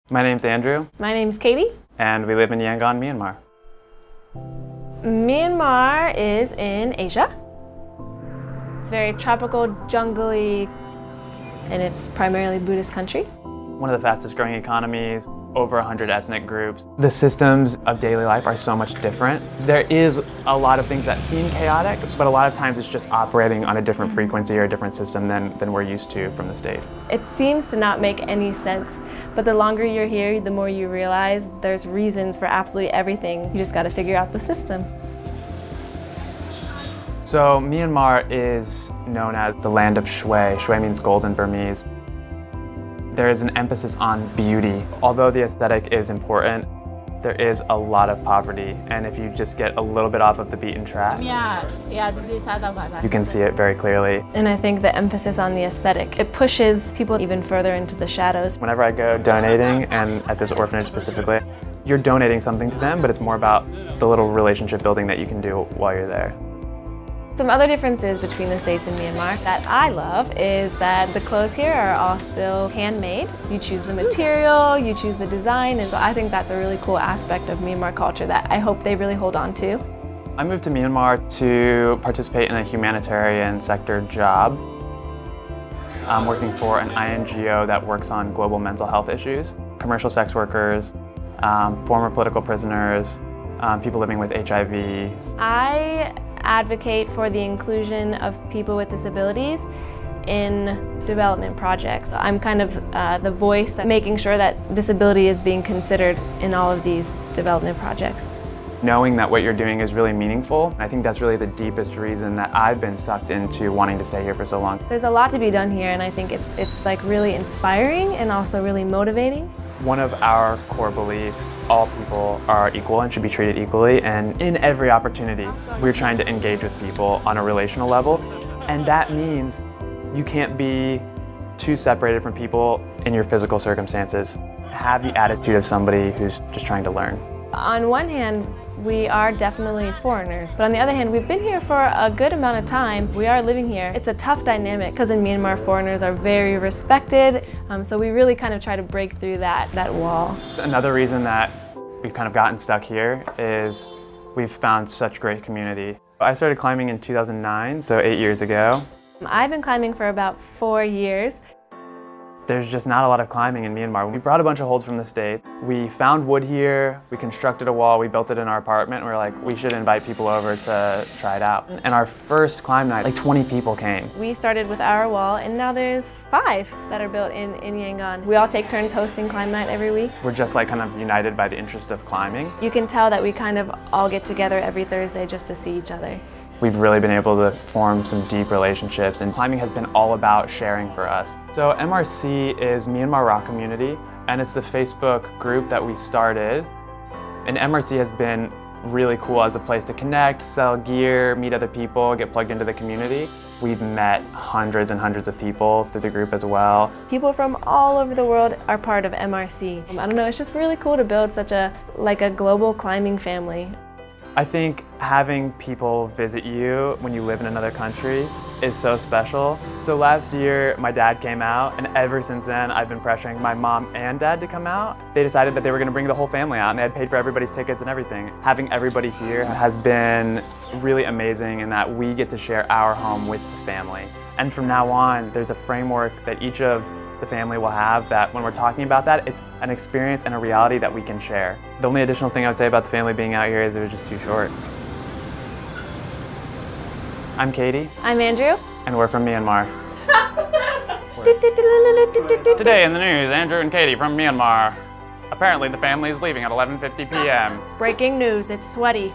My name's Andrew. My name's Katie. And we live in Yangon, Myanmar. Myanmar is in Asia. It's very tropical, jungly, and it's primarily a Buddhist country. One of the fastest growing economies, over 100 ethnic groups. The systems of daily life are so much different. There is a lot of things that seem chaotic, but a lot of times it's just operating on a different frequency or a different system than we're used to from the States. It seems to not make any sense, but the longer you're here, the more you realize there's reasons for absolutely everything. You just got to figure out the system. So Myanmar is known as the land of Shwe. Shwe means gold in Burmese. There is an emphasis on beauty. Although the aesthetic is important, there is a lot of poverty. And if you just get a little bit off of the beaten track, you can see it very clearly. And I think the emphasis on the aesthetic, it pushes people even further into the shadows. Whenever I go donating, and at this orphanage specifically, you're donating something to them, but it's more about the little relationship building that you can do while you're there. Some other differences between the States and Myanmar that I love is that the clothes here are all still handmade. You choose the material, you choose the design, and so I think that's a really cool aspect of Myanmar culture that I hope they really hold on to. I moved to Myanmar to participate in a humanitarian sector job. I'm working for an INGO that works on global mental health issues, commercial sex workers, former political prisoners, people living with HIV. I advocate for the inclusion of people with disabilities in development projects. I'm kind of the voice that making sure that disability is being considered in all of these development projects. Knowing that what you're doing is really meaningful, I think that's really the deepest reason that I've been sucked into wanting to stay here for so long. There's a lot to be done here, and I think it's like really inspiring and also really motivating. One of our core beliefs, all people are equal and should be treated equally, and in every opportunity, we're trying to engage with people on a relational level, and that means you can't be too separated from people in your physical circumstances. Have the attitude of somebody who's just trying to learn. On one hand, we are definitely foreigners, but on the other hand, we've been here for a good amount of time. We are living here. It's a tough dynamic because in Myanmar, foreigners are very respected, so we really kind of try to break through that wall. Another reason that we've kind of gotten stuck here is we've found such great community. I started climbing in 2009, so 8 years ago. I've been climbing for about 4 years. There's just not a lot of climbing in Myanmar. We brought a bunch of holds from the States. We found wood here, we constructed a wall, we built it in our apartment, and we were like, we should invite people over to try it out. And our first climb night, like 20 people came. We started with our wall, and now there's 5 that are built in Yangon. We all take turns hosting climb night every week. We're just like kind of united by the interest of climbing. You can tell that we kind of all get together every Thursday just to see each other. We've really been able to form some deep relationships, and climbing has been all about sharing for us. So MRC is Myanmar Rock Community, and it's the Facebook group that we started. And MRC has been really cool as a place to connect, sell gear, meet other people, get plugged into the community. We've met hundreds and hundreds of people through the group as well. People from all over the world are part of MRC. I don't know, it's just really cool to build such a global climbing family. I think having people visit you when you live in another country is so special. So last year, my dad came out, and ever since then, I've been pressuring my mom and dad to come out. They decided that they were gonna bring the whole family out, and they had paid for everybody's tickets and everything. Having everybody here has been really amazing in that we get to share our home with the family. And from now on, there's a framework that each of the family will have that when we're talking about that, it's an experience and a reality that we can share. The only additional thing I would say about the family being out here is it was just too short. I'm Katie. I'm Andrew. And we're from Myanmar. Today in the news, Andrew and Katie from Myanmar. Apparently the family is leaving at 11:50 p.m. Breaking news, it's sweaty.